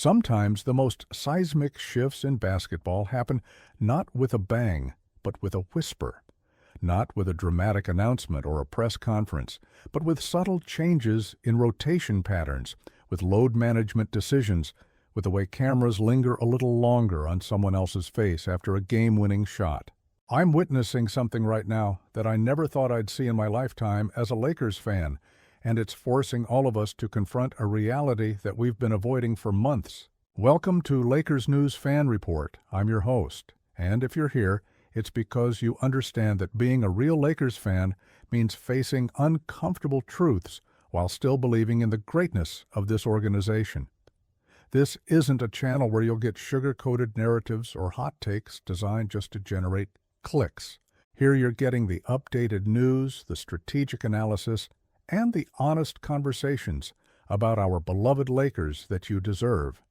Sometimes the most seismic shifts in basketball happen not with a bang, but with a whisper. Not with a dramatic announcement or a press conference, but with subtle changes in rotation patterns, with load management decisions, with the way cameras linger a little longer on someone else's face after a game-winning shot. I'm witnessing something right now that I never thought I'd see in my lifetime as a Lakers fan, and it's forcing all of us to confront a reality that we've been avoiding for months. Welcome to Lakers News Fan Report. I'm your host, and if you're here, it's because you understand that being a real Lakers fan means facing uncomfortable truths while still believing in the greatness of this organization. This isn't a channel where you'll get sugar-coated narratives or hot takes designed just to generate clicks. Here you're getting the updated news, the strategic analysis, and the honest conversations about our beloved Lakers that you deserve.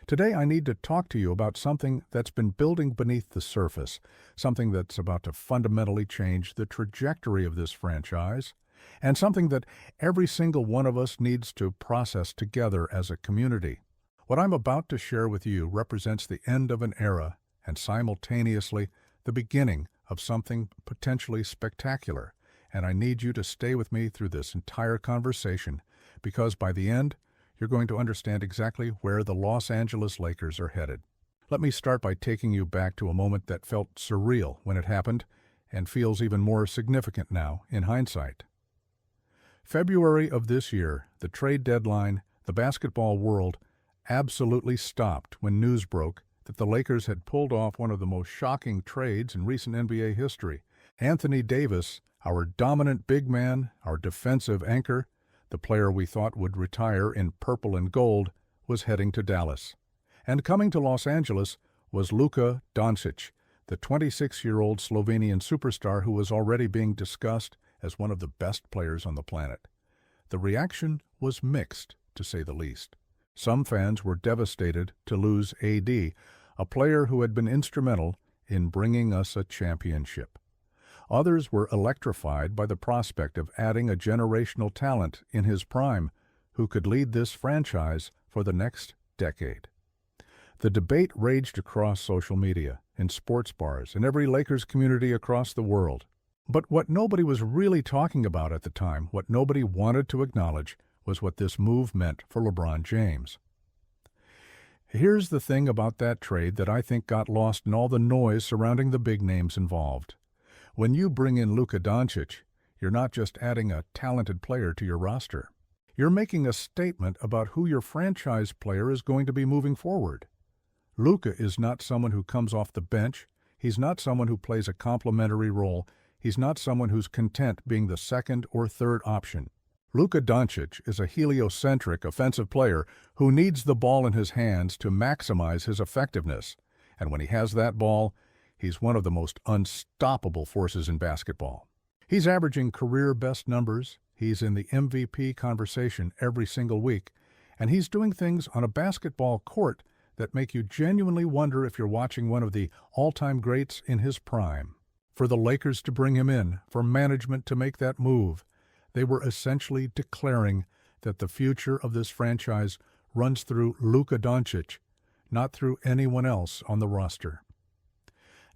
Today I need to talk to you about something that's been building beneath the surface, something that's about to fundamentally change the trajectory of this franchise, and something that every single one of us needs to process together as a community. What I'm about to share with you represents the end of an era and simultaneously the beginning of something potentially spectacular, and I need you to stay with me through this entire conversation because by the end, you're going to understand exactly where the Los Angeles Lakers are headed. Let me start by taking you back to a moment that felt surreal when it happened and feels even more significant now in hindsight. February of this year, the trade deadline, the basketball world absolutely stopped when news broke that the Lakers had pulled off one of the most shocking trades in recent NBA history. Anthony Davis, our dominant big man, our defensive anchor, the player we thought would retire in purple and gold, was heading to Dallas. And coming to Los Angeles was Luka Doncic, the 26-year-old Slovenian superstar who was already being discussed as one of the best players on the planet. The reaction was mixed, to say the least. Some fans were devastated to lose AD, a player who had been instrumental in bringing us a championship. Others were electrified by the prospect of adding a generational talent in his prime who could lead this franchise for the next decade. The debate raged across social media, in sports bars, in every Lakers community across the world. But what nobody was really talking about at the time, what nobody wanted to acknowledge, was what this move meant for LeBron James. Here's the thing about that trade that I think got lost in all the noise surrounding the big names involved. When you bring in Luka Doncic, you're not just adding a talented player to your roster. You're making a statement about who your franchise player is going to be moving forward. Luka is not someone who comes off the bench. He's not someone who plays a complementary role. He's not someone who's content being the second or third option. Luka Doncic is a heliocentric offensive player who needs the ball in his hands to maximize his effectiveness. And when he has that ball, he's one of the most unstoppable forces in basketball. He's averaging career best numbers, he's in the MVP conversation every single week, and he's doing things on a basketball court that make you genuinely wonder if you're watching one of the all-time greats in his prime. For the Lakers to bring him in, for management to make that move, they were essentially declaring that the future of this franchise runs through Luka Doncic, not through anyone else on the roster.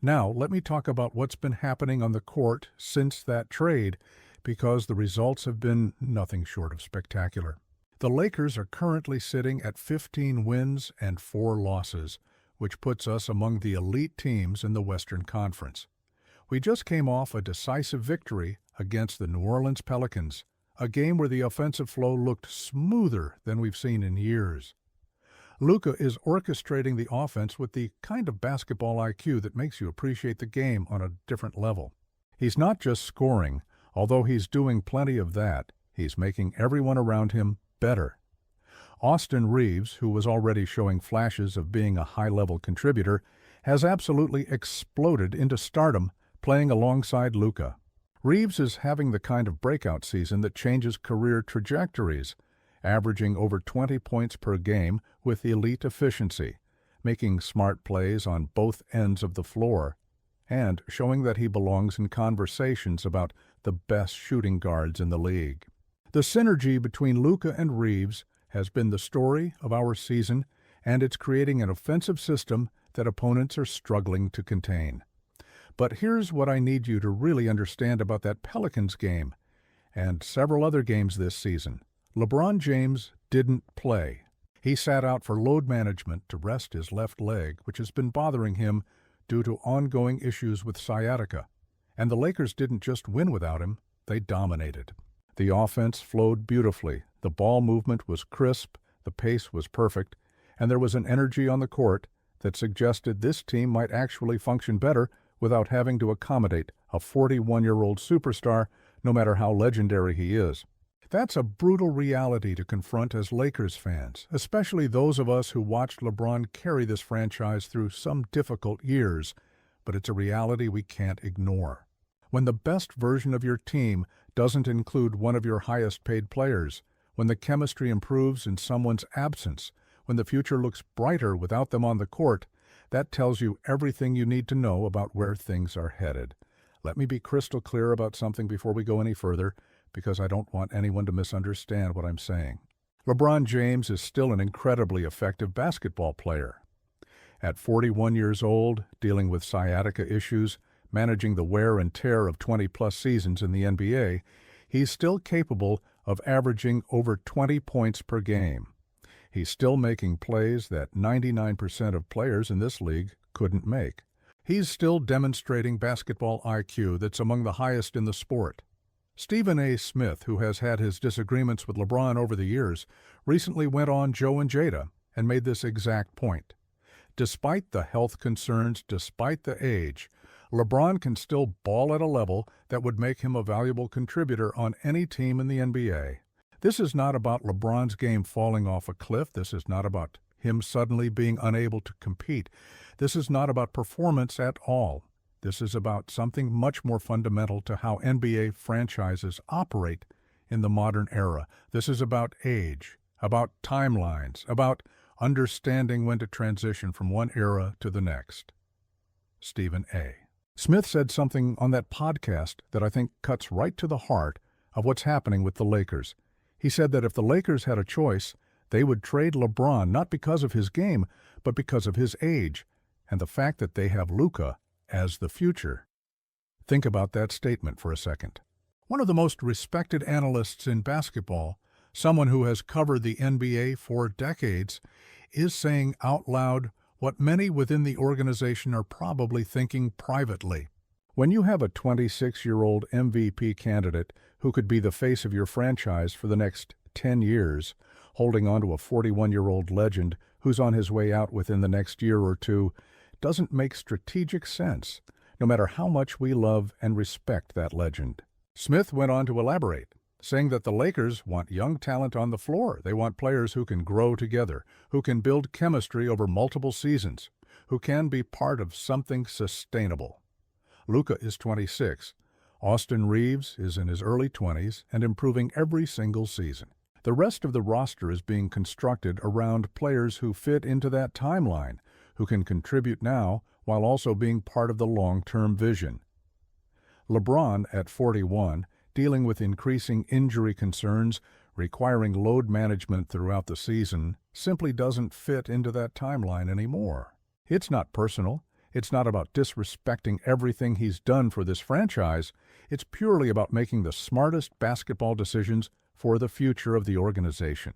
Now, let me talk about what's been happening on the court since that trade, because the results have been nothing short of spectacular. The Lakers are currently sitting at 15 wins and 4 losses, which puts us among the elite teams in the Western Conference. We just came off a decisive victory against the New Orleans Pelicans, a game where the offensive flow looked smoother than we've seen in years. Luka is orchestrating the offense with the kind of basketball IQ that makes you appreciate the game on a different level. He's not just scoring, although he's doing plenty of that. He's making everyone around him better. Austin Reaves, who was already showing flashes of being a high-level contributor, has absolutely exploded into stardom playing alongside Luka. Reaves is having the kind of breakout season that changes career trajectories, averaging over 20 points per game with elite efficiency, making smart plays on both ends of the floor, and showing that he belongs in conversations about the best shooting guards in the league. The synergy between Luka and Reaves has been the story of our season, and it's creating an offensive system that opponents are struggling to contain. But here's what I need you to really understand about that Pelicans game and several other games this season. LeBron James didn't play. He sat out for load management to rest his left leg, which has been bothering him due to ongoing issues with sciatica. And the Lakers didn't just win without him, they dominated. The offense flowed beautifully, the ball movement was crisp, the pace was perfect, and there was an energy on the court that suggested this team might actually function better without having to accommodate a 41-year-old superstar, no matter how legendary he is. That's a brutal reality to confront as Lakers fans, especially those of us who watched LeBron carry this franchise through some difficult years, but it's a reality we can't ignore. When the best version of your team doesn't include one of your highest-paid players, when the chemistry improves in someone's absence, when the future looks brighter without them on the court, that tells you everything you need to know about where things are headed. Let me be crystal clear about something before we go any further, because I don't want anyone to misunderstand what I'm saying. LeBron James is still an incredibly effective basketball player. At 41 years old, dealing with sciatica issues, managing the wear and tear of 20-plus seasons in the NBA, he's still capable of averaging over 20 points per game. He's still making plays that 99% of players in this league couldn't make. He's still demonstrating basketball IQ that's among the highest in the sport. Stephen A. Smith, who has had his disagreements with LeBron over the years, recently went on Joe and Jada and made this exact point. Despite the health concerns, despite the age, LeBron can still ball at a level that would make him a valuable contributor on any team in the NBA. This is not about LeBron's game falling off a cliff. This is not about him suddenly being unable to compete. This is not about performance at all. This is about something much more fundamental to how NBA franchises operate in the modern era. This is about age, about timelines, about understanding when to transition from one era to the next. Stephen A. Smith said something on that podcast that I think cuts right to the heart of what's happening with the Lakers. He said that if the Lakers had a choice, they would trade LeBron not because of his game, but because of his age and the fact that they have Luka as the future. Think about that statement for a second. One of the most respected analysts in basketball, someone who has covered the NBA for decades, is saying out loud what many within the organization are probably thinking privately. When you have a 26-year-old MVP candidate who could be the face of your franchise for the next 10 years, holding on to a 41-year-old legend who's on his way out within the next year or two, doesn't make strategic sense, no matter how much we love and respect that legend. Smith went on to elaborate, saying that the Lakers want young talent on the floor. They want players who can grow together, who can build chemistry over multiple seasons, who can be part of something sustainable. Luka is 26. Austin Reeves is in his early 20s and improving every single season. The rest of the roster is being constructed around players who fit into that timeline, who can contribute now while also being part of the long-term vision. LeBron, at 41, dealing with increasing injury concerns, requiring load management throughout the season, simply doesn't fit into that timeline anymore. It's not personal. It's not about disrespecting everything he's done for this franchise. It's purely about making the smartest basketball decisions for the future of the organization.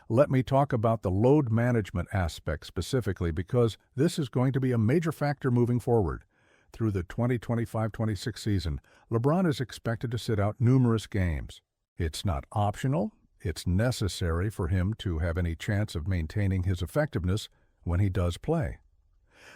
Let me talk about the load management aspect specifically, because this is going to be a major factor moving forward. Through the 2025-26 season, LeBron is expected to sit out numerous games. It's not optional. It's necessary for him to have any chance of maintaining his effectiveness when he does play.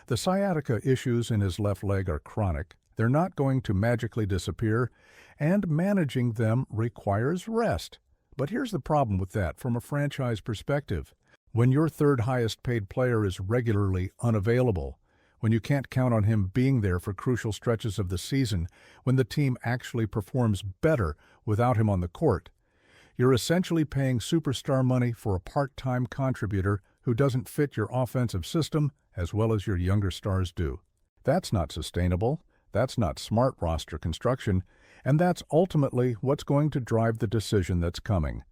The sciatica issues in his left leg are chronic. They're not going to magically disappear, and managing them requires rest. But here's the problem with that from a franchise perspective. When your third highest paid player is regularly unavailable, when you can't count on him being there for crucial stretches of the season, when the team actually performs better without him on the court, you're essentially paying superstar money for a part-time contributor who doesn't fit your offensive system as well as your younger stars do. That's not sustainable. That's not smart roster construction. And that's ultimately what's going to drive the decision that's coming.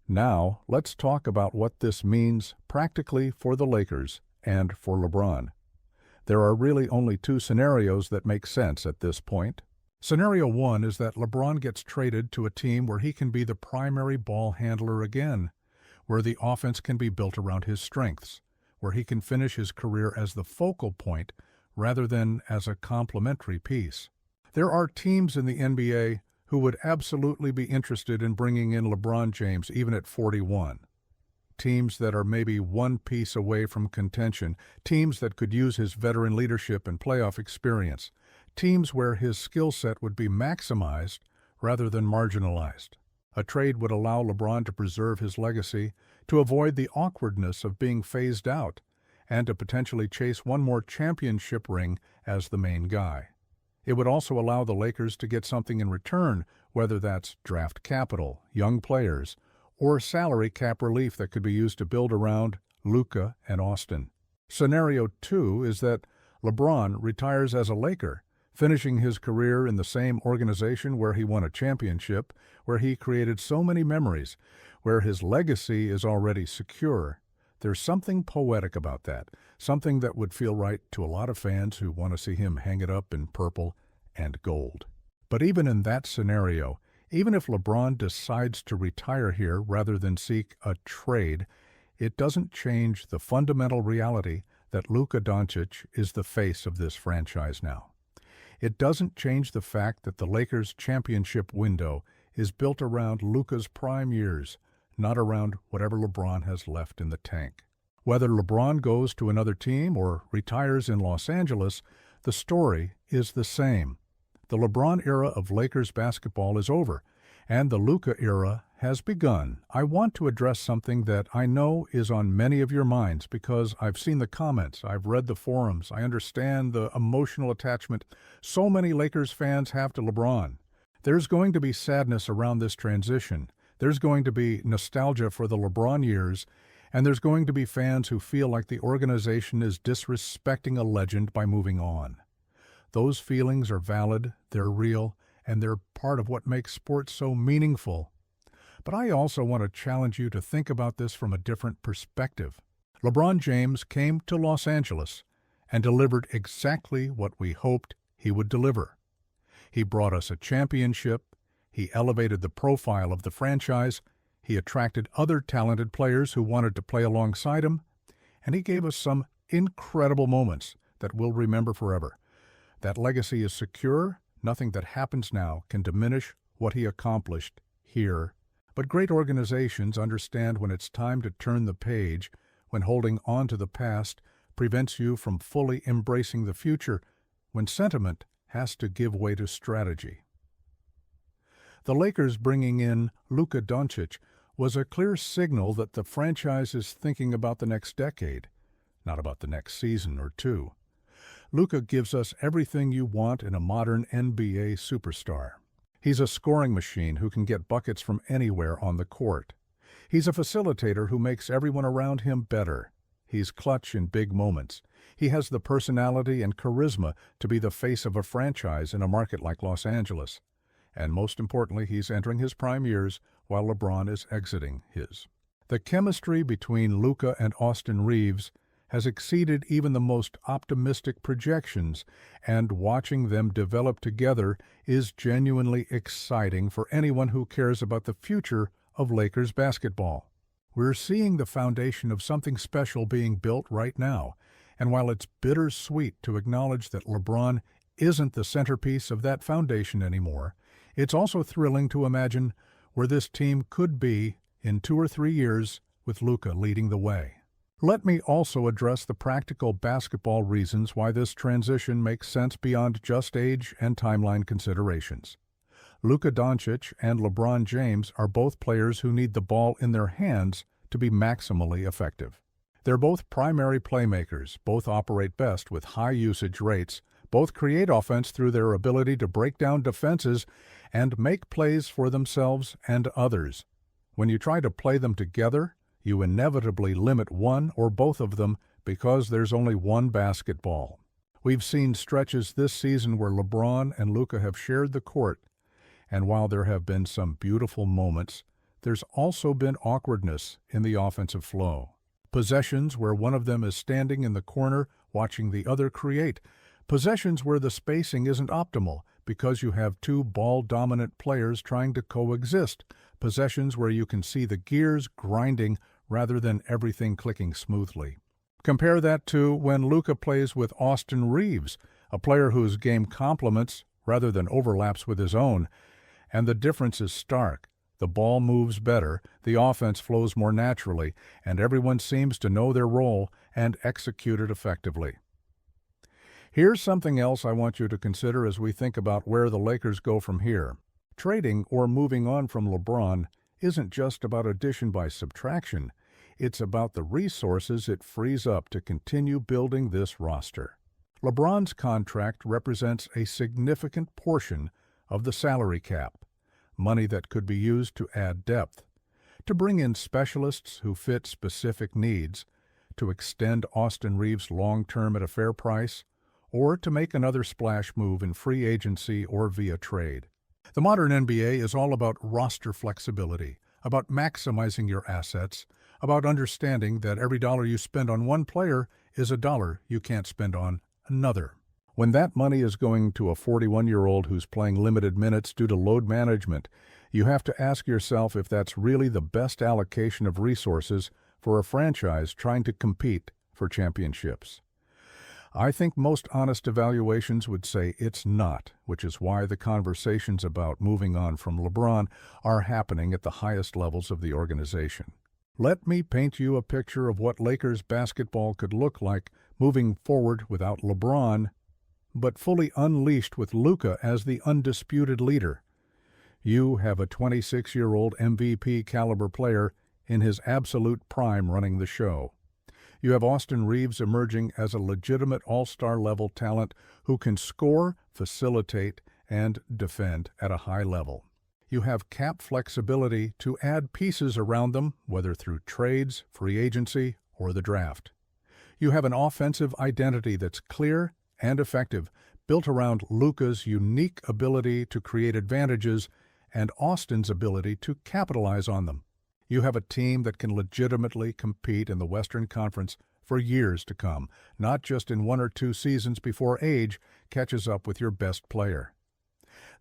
Now, let's talk about what this means practically for the Lakers and for LeBron. There are really only two scenarios that make sense at this point. Scenario one is that LeBron gets traded to a team where he can be the primary ball handler again, where the offense can be built around his strengths, where he can finish his career as the focal point rather than as a complementary piece. There are teams in the NBA who would absolutely be interested in bringing in LeBron James even at 41. Teams that are maybe one piece away from contention, teams that could use his veteran leadership and playoff experience, teams where his skill set would be maximized rather than marginalized. A trade would allow LeBron to preserve his legacy, to avoid the awkwardness of being phased out, and to potentially chase one more championship ring as the main guy. It would also allow the Lakers to get something in return, whether that's draft capital, young players, or salary cap relief that could be used to build around Luka and Austin. Scenario two is that LeBron retires as a Laker, finishing his career in the same organization where he won a championship, where he created so many memories, where his legacy is already secure. There's something poetic about that, something that would feel right to a lot of fans who want to see him hang it up in purple and gold. But even in that scenario, even if LeBron decides to retire here rather than seek a trade, it doesn't change the fundamental reality that Luka Doncic is the face of this franchise now. It doesn't change the fact that the Lakers' championship window is built around Luka's prime years, not around whatever LeBron has left in the tank. Whether LeBron goes to another team or retires in Los Angeles, the story is the same. The LeBron era of Lakers basketball is over, and the Luka era has begun. I want to address something that I know is on many of your minds because I've seen the comments, I've read the forums, I understand the emotional attachment so many Lakers fans have to LeBron. There's going to be sadness around this transition. There's going to be nostalgia for the LeBron years, and there's going to be fans who feel like the organization is disrespecting a legend by moving on. Those feelings are valid, they're real, and they're part of what makes sports so meaningful. But I also want to challenge you to think about this from a different perspective. LeBron James came to Los Angeles and delivered exactly what we hoped he would deliver. He brought us a championship, he elevated the profile of the franchise, he attracted other talented players who wanted to play alongside him, and he gave us some incredible moments that we'll remember forever. That legacy is secure. Nothing that happens now can diminish what he accomplished here. But great organizations understand when it's time to turn the page, when holding on to the past prevents you from fully embracing the future, when sentiment has to give way to strategy. The Lakers bringing in Luka Doncic was a clear signal that the franchise is thinking about the next decade, not about the next season or two. Luka gives us everything you want in a modern NBA superstar. He's a scoring machine who can get buckets from anywhere on the court. He's a facilitator who makes everyone around him better. He's clutch in big moments. He has the personality and charisma to be the face of a franchise in a market like Los Angeles. And most importantly, he's entering his prime years while LeBron is exiting his. The chemistry between Luka and Austin Reeves has exceeded even the most optimistic projections, and watching them develop together is genuinely exciting for anyone who cares about the future of Lakers basketball. We're seeing the foundation of something special being built right now, and while it's bittersweet to acknowledge that LeBron isn't the centerpiece of that foundation anymore, it's also thrilling to imagine where this team could be in 2 or 3 years with Luka leading the way. Let me also address the practical basketball reasons why this transition makes sense beyond just age and timeline considerations. Luka Doncic and LeBron James are both players who need the ball in their hands to be maximally effective. They're both primary playmakers, both operate best with high usage rates, both create offense through their ability to break down defenses and make plays for themselves and others. When you try to play them together, you inevitably limit one or both of them because there's only one basketball. We've seen stretches this season where LeBron and Luka have shared the court, and while there have been some beautiful moments, there's also been awkwardness in the offensive flow. Possessions where one of them is standing in the corner watching the other create. Possessions where the spacing isn't optimal because you have two ball-dominant players trying to coexist. Possessions where you can see the gears grinding rather than everything clicking smoothly. Compare that to when Luka plays with Austin Reeves, a player whose game complements rather than overlaps with his own, and the difference is stark. The ball moves better, the offense flows more naturally, and everyone seems to know their role and execute it effectively. Here's something else I want you to consider as we think about where the Lakers go from here. Trading or moving on from LeBron isn't just about addition by subtraction. It's about the resources it frees up to continue building this roster. LeBron's contract represents a significant portion of the salary cap, money that could be used to add depth, to bring in specialists who fit specific needs, to extend Austin Reeves long-term at a fair price, or to make another splash move in free agency or via trade. The modern NBA is all about roster flexibility, about maximizing your assets, about understanding that every dollar you spend on one player is a dollar you can't spend on another. When that money is going to a 41-year-old who's playing limited minutes due to load management, you have to ask yourself if that's really the best allocation of resources for a franchise trying to compete for championships. I think most honest evaluations would say it's not, which is why the conversations about moving on from LeBron are happening at the highest levels of the organization. Let me paint you a picture of what Lakers basketball could look like moving forward without LeBron, but fully unleashed with Luka as the undisputed leader. You have a 26-year-old MVP caliber player in his absolute prime running the show. You have Austin Reeves emerging as a legitimate all-star level talent who can score, facilitate, and defend at a high level. You have cap flexibility to add pieces around them, whether through trades, free agency, or the draft. You have an offensive identity that's clear and effective, built around Luka's unique ability to create advantages and Austin's ability to capitalize on them. You have a team that can legitimately compete in the Western Conference for years to come, not just in 1 or 2 seasons before age catches up with your best player.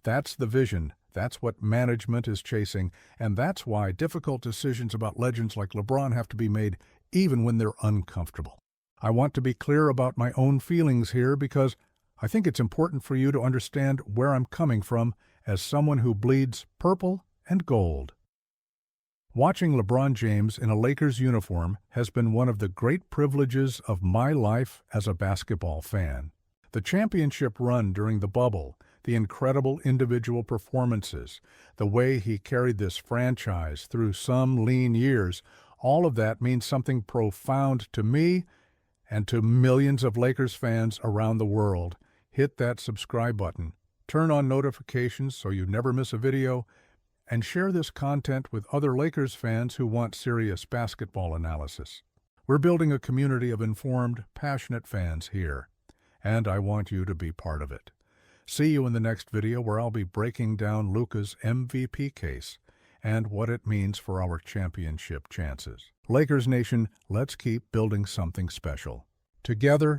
That's the vision. That's what management is chasing, and that's why difficult decisions about legends like LeBron have to be made even when they're uncomfortable. I want to be clear about my own feelings here because I think it's important for you to understand where I'm coming from as someone who bleeds purple and gold. Watching LeBron James in a Lakers uniform has been one of the great privileges of my life as a basketball fan. The championship run during the bubble, the incredible individual performances, the way he carried this franchise through some lean years, all of that means something profound to me and to millions of Lakers fans around the world. Hit that subscribe button, turn on notifications so you never miss a video, and share this content with other Lakers fans who want serious basketball analysis. We're building a community of informed, passionate fans here, and I want you to be part of it. See you in the next video where I'll be breaking down Luka's MVP case and what it means for our championship chances. Lakers Nation, let's keep building something special. Together,